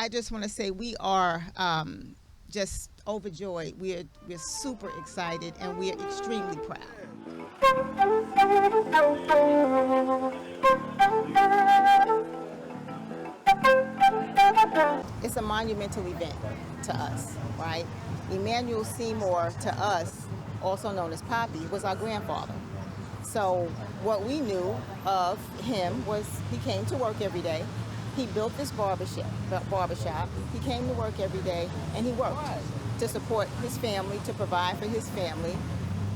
I just want to say we are just overjoyed. We're super excited and we're extremely proud. It's a monumental event to us, right? Emmanuel Seymour, to us, also known as Poppy, was our grandfather. So what we knew of him was he came to work every day. He built this barbershop. He came to work every day and he worked to support his family, to provide for his family.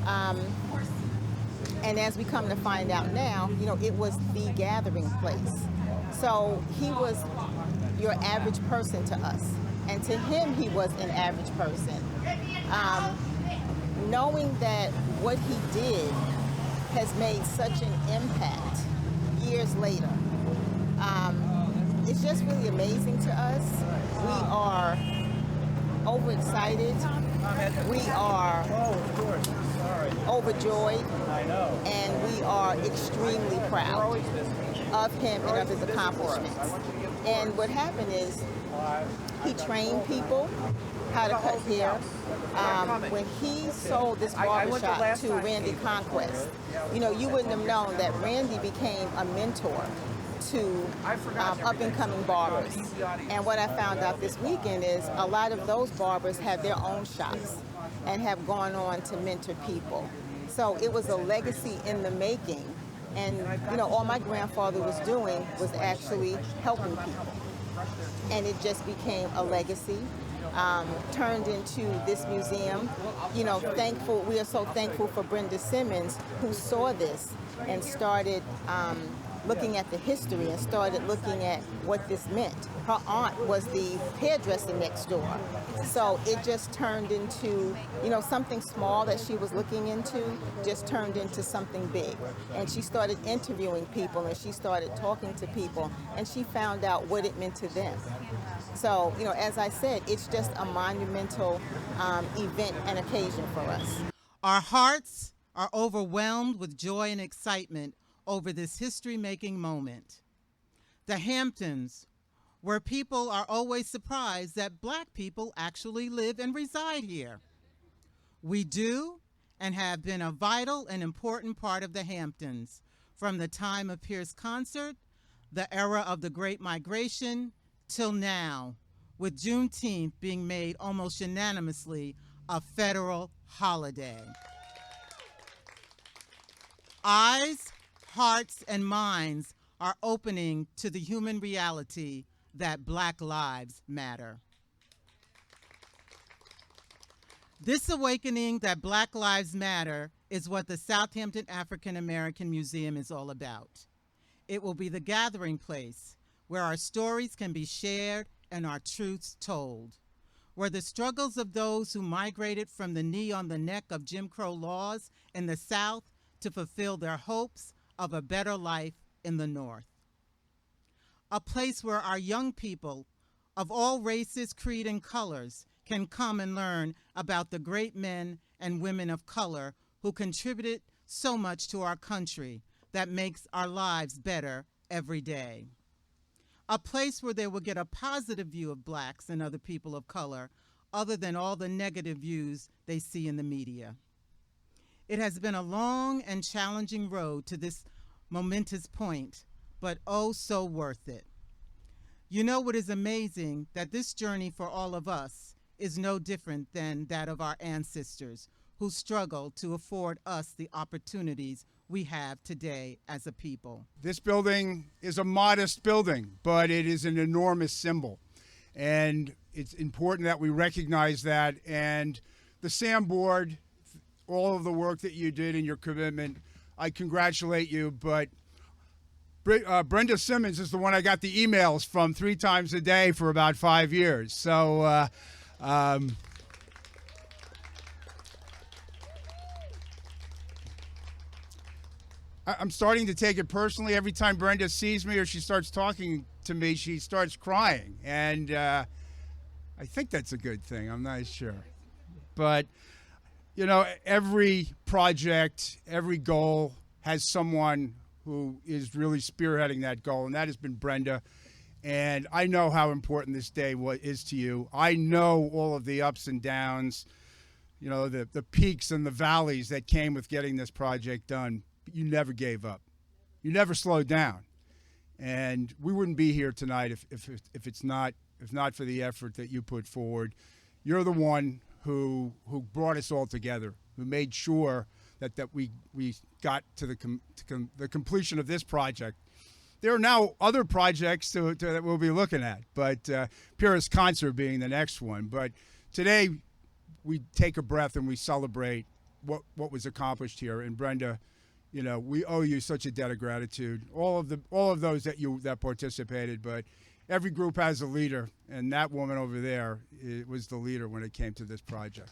And as we come to find out now, it was the gathering place. So he was your average person to us. And to him, he was an average person. Knowing that what he did has made such an impact years later, it's just really amazing to us. We are overexcited. We are overjoyed. And we are extremely proud of him and of his accomplishments. And what happened is he trained people how to cut hair. When he sold this barbershop to Randy Conquest, you wouldn't have known that Randy became a mentor to up-and-coming barbers. And what I found out this weekend is a lot of those barbers have their own shops and have gone on to mentor people. So it was a legacy in the making. And, all my grandfather was doing was actually helping people. And it just became a legacy, turned into this museum. We are so thankful for Brenda Simmons, who saw this and started looking at the history and started looking at what this meant. Her aunt was the hairdresser next door. So it just turned into, something small that she was looking into just turned into something big. And she started interviewing people and she started talking to people and she found out what it meant to them. So, as I said, it's just a monumental event and occasion for us. Our hearts are overwhelmed with joy and excitement over this history-making moment. The Hamptons, where people are always surprised that Black people actually live and reside here. We do and have been a vital and important part of the Hamptons from the time of Pierce Concert, the era of the Great Migration, till now, with Juneteenth being made almost unanimously a federal holiday. Eyes, hearts, and minds are opening to the human reality that Black lives matter. This awakening that Black lives matter is what the Southampton African American Museum is all about. It will be the gathering place where our stories can be shared and our truths told, where the struggles of those who migrated from the knee on the neck of Jim Crow laws in the South to fulfill their hopes of a better life in the North. A place where our young people of all races, creed, and colors can come and learn about the great men and women of color who contributed so much to our country that makes our lives better every day. A place where they will get a positive view of Blacks and other people of color other than all the negative views they see in the media. It has been a long and challenging road to this momentous point, but oh so worth it. You know what is amazing? That this journey for all of us is no different than that of our ancestors who struggled to afford us the opportunities we have today as a people. This building is a modest building, but it is an enormous symbol. And it's important that we recognize that. And the SAM board, all of the work that you did and your commitment, I congratulate you. But Brenda Simmons is the one I got the emails from 3 times a day for about 5 years. So I'm starting to take it personally. Every time Brenda sees me or she starts talking to me, she starts crying. And I think that's a good thing. I'm not sure. But, you know, every project, every goal has someone who is really spearheading that goal, and that has been Brenda. And I know how important this day is to you. I know all of the ups and downs, you know, the peaks and the valleys that came with getting this project done. But you never gave up. You never slowed down. And we wouldn't be here tonight if not for the effort that you put forward. You're the one who brought us all together, who made sure that we got to the completion of this project. There are now other projects that we'll be looking at, but Purist Concert being the next one. But today, we take a breath and we celebrate what was accomplished here. And Brenda, you know, we owe you such a debt of gratitude. All of those that participated, but every group has a leader, and that woman over there was the leader when it came to this project.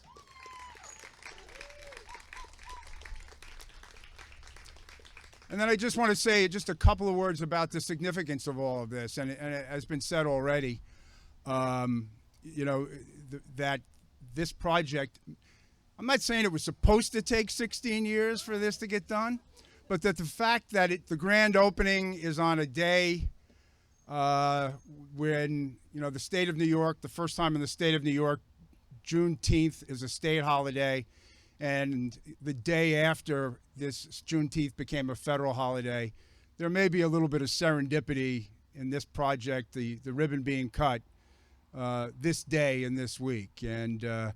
And then I just want to say just a couple of words about the significance of all of this. And it has been said already, you know, that this project, I'm not saying it was supposed to take 16 years for this to get done, but that the fact that the grand opening is on a day when, you know, the state of New York, the first time in the state of New York, Juneteenth is a state holiday. And the day after this Juneteenth became a federal holiday, there may be a little bit of serendipity in this project, the ribbon being cut this day and this week. And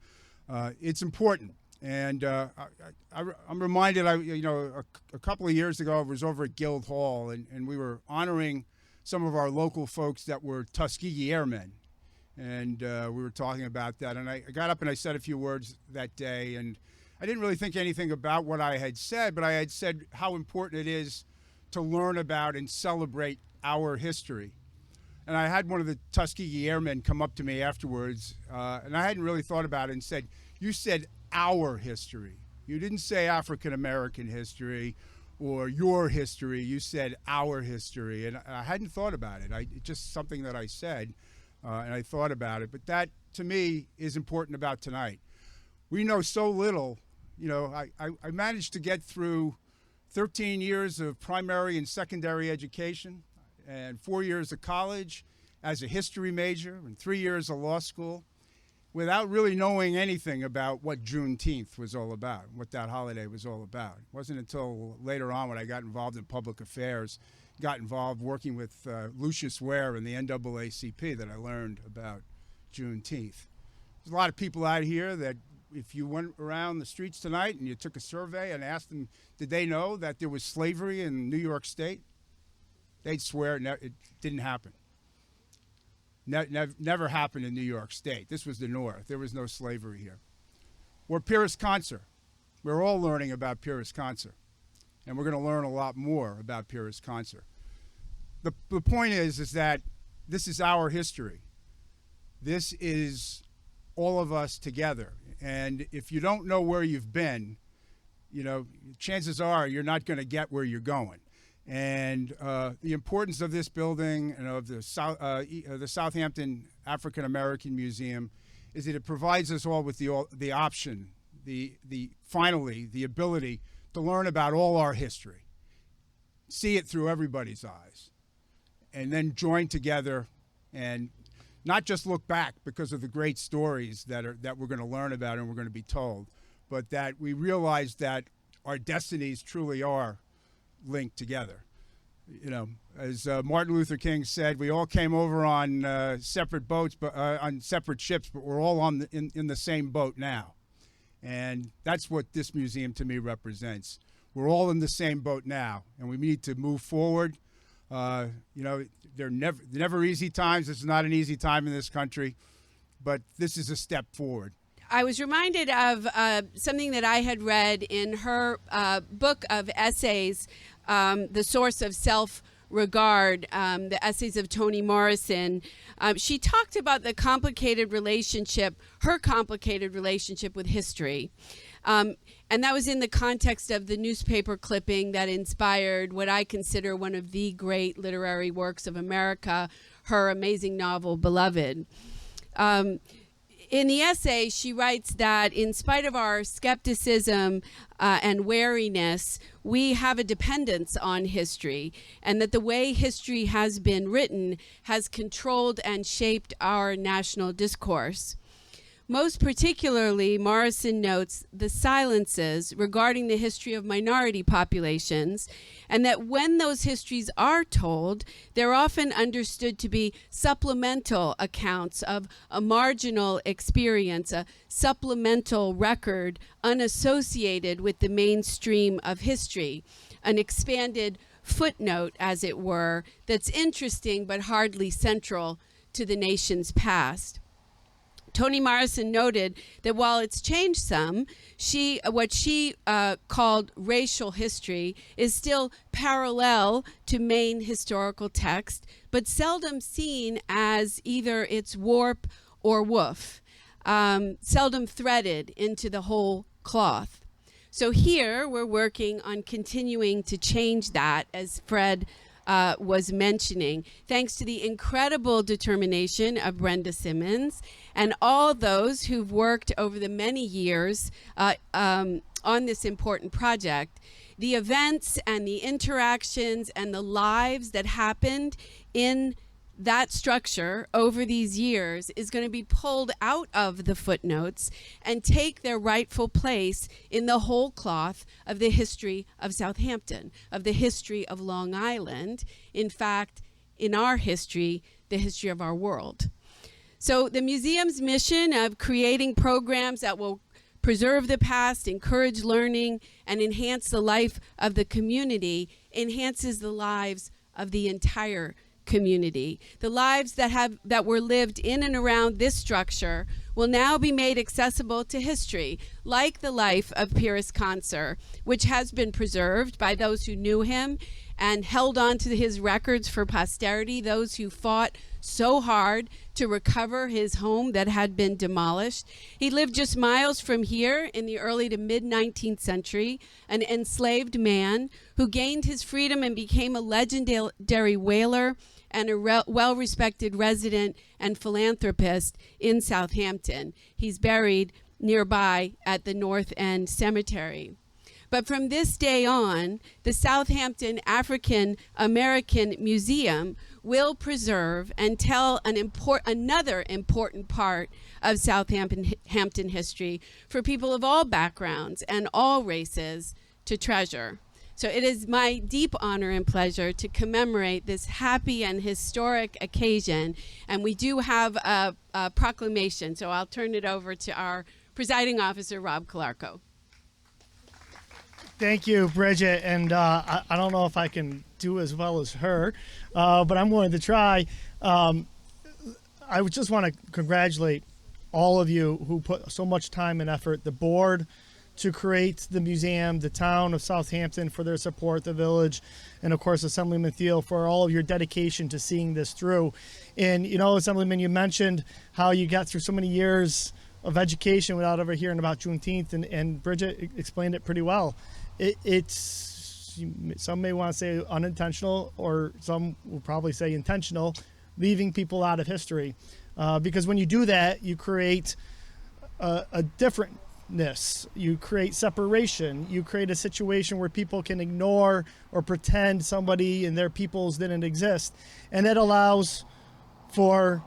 it's important. And I'm reminded, you know, a couple of years ago, I was over at Guildhall, and we were honoring some of our local folks that were Tuskegee Airmen. And we were talking about that. And I got up and I said a few words that day. And I didn't really think anything about what I had said, but I had said how important it is to learn about and celebrate our history. And I had one of the Tuskegee Airmen come up to me afterwards, and I hadn't really thought about it, and said, "You said our history. You didn't say African-American history or your history. You said our history." And I hadn't thought about it. It's just something that I said, and I thought about it. But that, to me, is important about tonight. We know so little. You know, I managed to get through 13 years of primary and secondary education and 4 years of college as a history major and 3 years of law school without really knowing anything about what Juneteenth was all about, what that holiday was all about. It wasn't until later on when I got involved in public affairs, got involved working with Lucius Ware and the NAACP that I learned about Juneteenth. There's a lot of people out here that if you went around the streets tonight and you took a survey and asked them, did they know that there was slavery in New York State? They'd swear it didn't happen. Never happened in New York State. This was the North. There was no slavery here. Or Purist Concert. We're all learning about Purist Concert. And we're going to learn a lot more about Purist Concert. The point is that this is our history. This is all of us together. And if you don't know where you've been, you know, chances are you're not going to get where you're going. And the importance of this building and of the Southampton African American Museum is that it provides us all with the option, finally, the ability to learn about all our history, see it through everybody's eyes, and then join together and not just look back because of the great stories that we're going to learn about and we're going to be told, but that we realize that our destinies truly are linked together. You know, as Martin Luther King said, we all came over on separate boats, but on separate ships, but we're all in the same boat now. And that's what this museum to me represents. We're all in the same boat now, and we need to move forward. You know, they're never easy times. This is not an easy time in this country, but this is a step forward. I was reminded of something that I had read in her book of essays, The Source of Self-Regard, the essays of Toni Morrison. She talked about her complicated relationship with history. And that was in the context of the newspaper clipping that inspired what I consider one of the great literary works of America, her amazing novel, Beloved. In the essay, she writes that in spite of our skepticism and wariness, we have a dependence on history, and that the way history has been written has controlled and shaped our national discourse. Most particularly, Morrison notes the silences regarding the history of minority populations, and that when those histories are told, they're often understood to be supplemental accounts of a marginal experience, a supplemental record unassociated with the mainstream of history, an expanded footnote, as it were, that's interesting but hardly central to the nation's past. Toni Morrison noted that while it's changed some, what she called racial history is still parallel to main historical text, but seldom seen as either its warp or woof, seldom threaded into the whole cloth. So here we're working on continuing to change that, as Fred was mentioning, thanks to the incredible determination of Brenda Simmons and all those who've worked over the many years on this important project. The events and the interactions and the lives that happened in that structure over these years is going to be pulled out of the footnotes and take their rightful place in the whole cloth of the history of Southampton, of the history of Long Island, in fact, in our history, the history of our world. So the museum's mission of creating programs that will preserve the past, encourage learning, and enhance the life of the community enhances the lives of the entire community. The lives that were lived in and around this structure will now be made accessible to history, like the life of Pyrrhus Conser, which has been preserved by those who knew him and held on to his records for posterity, those who fought so hard to recover his home that had been demolished. He lived just miles from here in the early to mid-19th century, an enslaved man who gained his freedom and became a legendary whaler and a well-respected resident and philanthropist in Southampton. He's buried nearby at the North End Cemetery. But from this day on, the Southampton African American Museum will preserve and tell another important part of Southampton history for people of all backgrounds and all races to treasure. So it is my deep honor and pleasure to commemorate this happy and historic occasion. And we do have a proclamation, so I'll turn it over to our presiding officer, Rob Calarco. Thank you, Bridget. And I don't know if I can do as well as her, but I'm going to try. I just want to congratulate all of you who put so much time and effort, the board to create the museum, the town of Southampton for their support, the village, and of course Assemblyman Thiel for all of your dedication to seeing this through. And you know, Assemblyman, you mentioned how you got through so many years of education without ever hearing about Juneteenth, and Bridget explained it pretty well. It's, some may want to say unintentional, or some will probably say intentional, leaving people out of history. Because when you do that, you create a differentness, you create separation, you create a situation where people can ignore or pretend somebody and their peoples didn't exist. And that allows for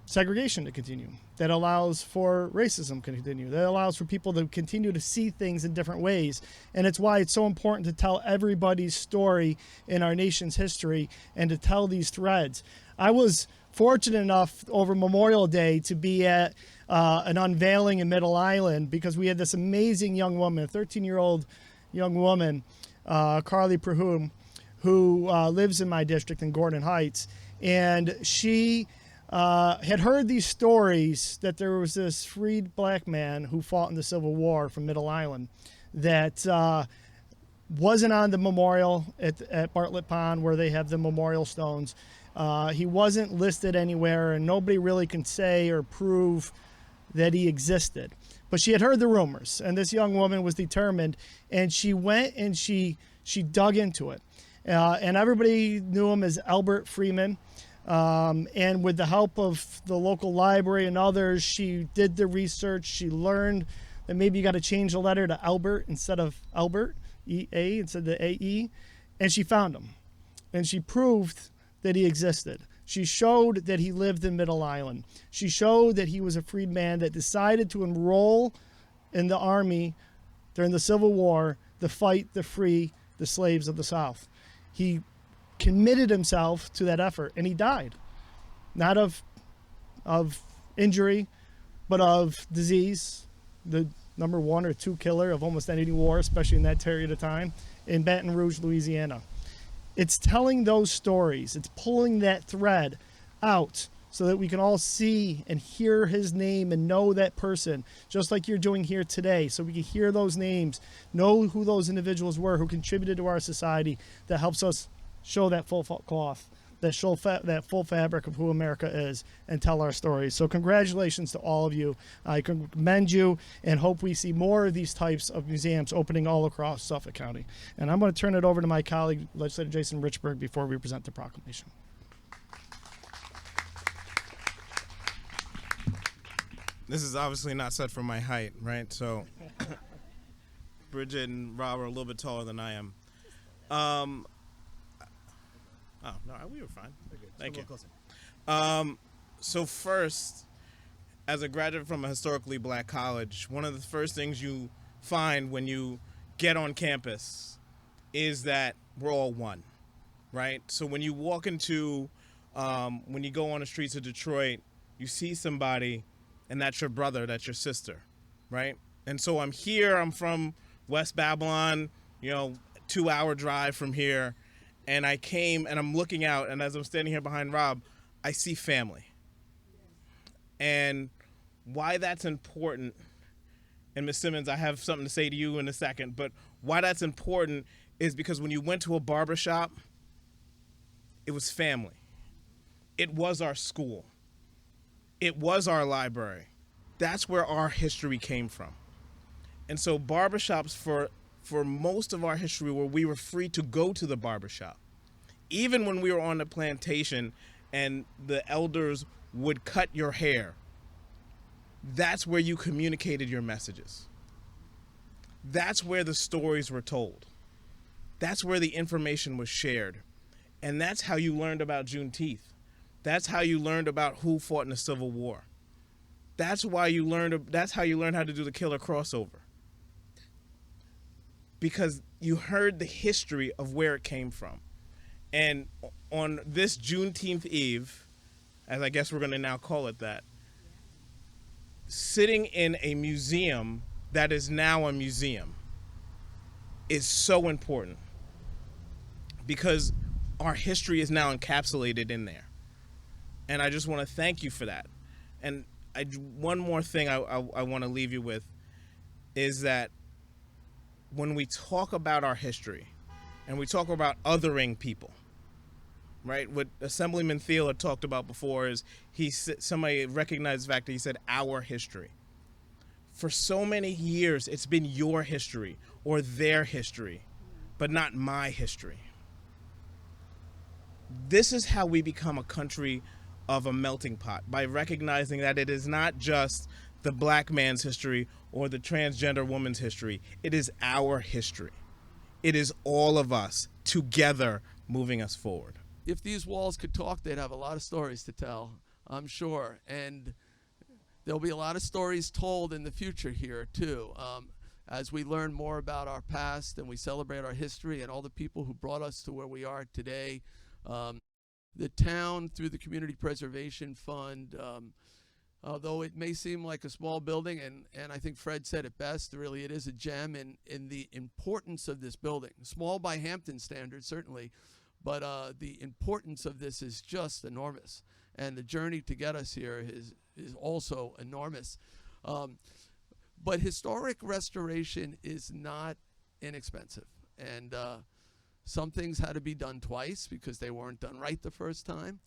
segregation to continue. That allows for racism to continue. That allows for people to continue to see things in different ways. And it's why it's so important to tell everybody's story in our nation's history and to tell these threads. I was fortunate enough over Memorial Day to be at an unveiling in Middle Island because we had this amazing young woman, a 13-year-old young woman, Carly Prahum, who lives in my district in Gordon Heights. And she had heard these stories that there was this freed black man who fought in the Civil War from Middle Island that wasn't on the memorial at Bartlett Pond where they have the memorial stones. He wasn't listed anywhere, and nobody really can say or prove that he existed. But she had heard the rumors, and this young woman was determined, and she went and she dug into it. And everybody knew him as Albert Freeman. And with the help of the local library and others, she did the research. She learned that maybe you got to change the letter to Albert instead of Albert, E-A instead of A-E. And she found him. And she proved that he existed. She showed that he lived in Middle Island. She showed that he was a freed man that decided to enroll in the army during the Civil War to fight to free the slaves of the South. He committed himself to that effort, and he died, not of injury, but of disease, the number 1 or 2 killer of almost any war, especially in that period of time, in Baton Rouge, Louisiana. It's telling those stories. It's pulling that thread out so that we can all see and hear his name and know that person, just like you're doing here today, so we can hear those names, know who those individuals were who contributed to our society. That helps us show that full cloth, that full fabric of who America is, and tell our stories. So congratulations to all of you. I commend you and hope we see more of these types of museums opening all across Suffolk County. And I'm going to turn it over to my colleague, Legislator Jason Richburg, before we present the proclamation. This is obviously not set for my height, right? So Bridget and Rob are a little bit taller than I am. Oh, no, we were fine. Thank you. So first, as a graduate from a historically black college, one of the first things you find when you get on campus is that we're all one, right? So when you walk into, when you go on the streets of Detroit, you see somebody, and that's your brother, that's your sister, right? And so I'm here, I'm from West Babylon, 2-hour drive from here. And I came and I'm looking out, and as I'm standing here behind Rob, I see family. And why that's important, and Ms. Simmons, I have something to say to you in a second, but why that's important is because when you went to a barbershop, it was family. It was our school. It was our library. That's where our history came from. And so barbershops for most of our history where we were free to go to the barbershop. Even when we were on the plantation and the elders would cut your hair, that's where you communicated your messages. That's where the stories were told. That's where the information was shared. And that's how you learned about Juneteenth. That's how you learned about who fought in the Civil War. That's how you learned how to do the killer crossover. Because you heard the history of where it came from. And on this Juneteenth Eve, as I guess we're going to now call it that, sitting in a museum that is now a museum is so important because our history is now encapsulated in there. And I just want to thank you for that. And one more thing I want to leave you with is that when we talk about our history and we talk about othering people, right? What Assemblyman Thiel had talked about before is somebody recognized the fact that he said our history. For so many years, it's been your history or their history, but not my history. This is how we become a country of a melting pot, by recognizing that it is not just the black man's history or the transgender woman's history. It is our history. It is all of us together moving us forward. If these walls could talk, they'd have a lot of stories to tell, I'm sure. And there'll be a lot of stories told in the future here, too, as we learn more about our past and we celebrate our history and all the people who brought us to where we are today. The town, through the Community Preservation Fund, although it may seem like a small building, and I think Fred said it best, really it is a gem in the importance of this building. Small by Hampton standards, certainly, but the importance of this is just enormous. And the journey to get us here is also enormous. But historic restoration is not inexpensive. And some things had to be done twice because they weren't done right the first time.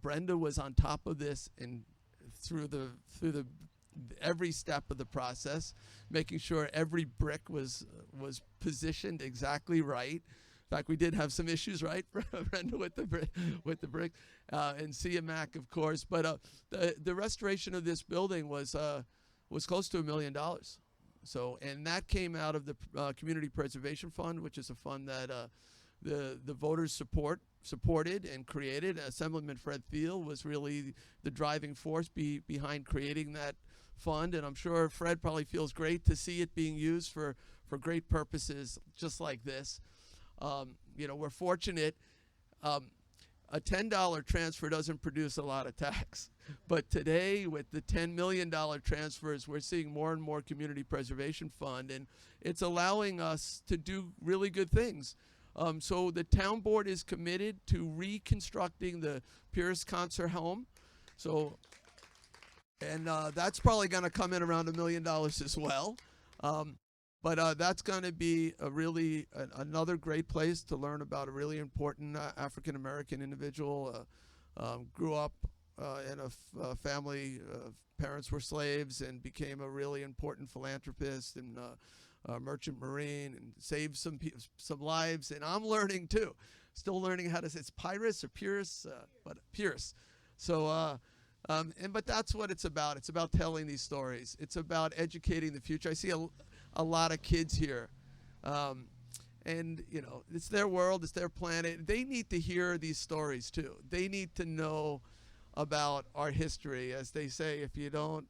Brenda was on top of this and through the every step of the process, making sure every brick was positioned exactly right, In fact, we did have some issues, right, Brenda, with the brick, and CMAC, of course. But the restoration of this building was close to $1 million. So, and that came out of the Community Preservation Fund, which is a fund that the voters supported and created. Assemblyman Fred Thiel was really the driving force behind creating that fund, and I'm sure Fred probably feels great to see it being used for great purposes just like this. We're fortunate. A $10 transfer doesn't produce a lot of tax. But today, with the $10 million transfers, we're seeing more and more Community Preservation Fund, and it's allowing us to do really good things. So the town board is committed to reconstructing the Pierce Concert Home. So, and that's probably going to come in around $1 million as well. But that's going to be another great place to learn about a really important African-American individual. Grew up in a family, parents were slaves, and became a really important philanthropist and merchant marine, and saved some lives. And I'm learning too, still learning how to say it's Pyrrhus or Pierce, but Pierce. So, but that's what it's about. It's about telling these stories. It's about educating the future. I see a lot of kids here, and it's their world, it's their planet. They need to hear these stories too. They need to know about our history. As they say, if you don't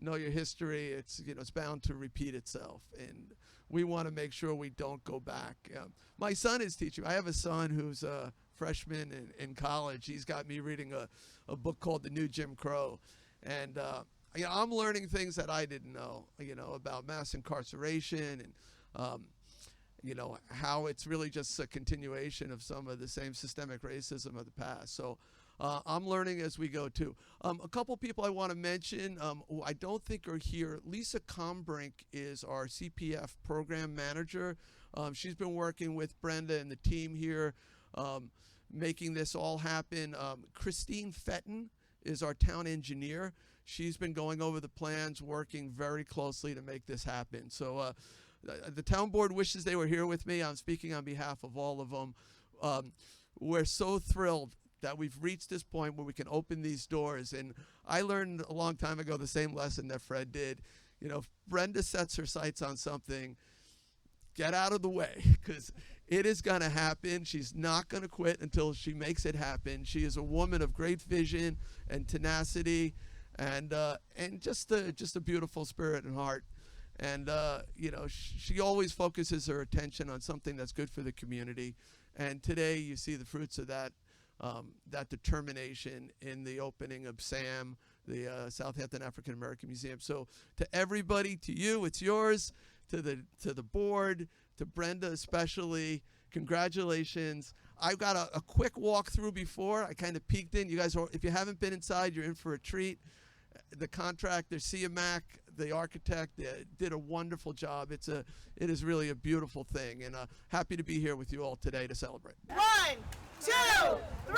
know your history, it's bound to repeat itself, and we want to make sure we don't go back. My son is teaching. I have a son who's a freshman in college. He's got me reading a book called The New Jim Crow, and I'm learning things that I didn't know, about mass incarceration and, how it's really just a continuation of some of the same systemic racism of the past. So I'm learning as we go, too. A couple people I want to mention who I don't think are here. Lisa Combrink is our CPF program manager. She's been working with Brenda and the team here, making this all happen. Christine Fetton is our town engineer. She's been going over the plans, working very closely to make this happen. So the town board wishes they were here with me. I'm speaking on behalf of all of them. We're so thrilled that we've reached this point where we can open these doors. And I learned a long time ago the same lesson that Fred did. If Brenda sets her sights on something, get out of the way, because it is going to happen. She's not going to quit until she makes it happen. She is a woman of great vision and tenacity, and just a beautiful spirit and heart. And she always focuses her attention on something that's good for the community. And today you see the fruits of that determination in the opening of SAM, the Southampton African American Museum. So to everybody, to you, it's yours. To the board, to Brenda especially, congratulations. I've got a quick walkthrough before. I kind of peeked in. You guys, if you haven't been inside, you're in for a treat. The contractor, CMAC, the architect, did a wonderful job. It is really a beautiful thing, and happy to be here with you all today to celebrate. 1, 2, 3.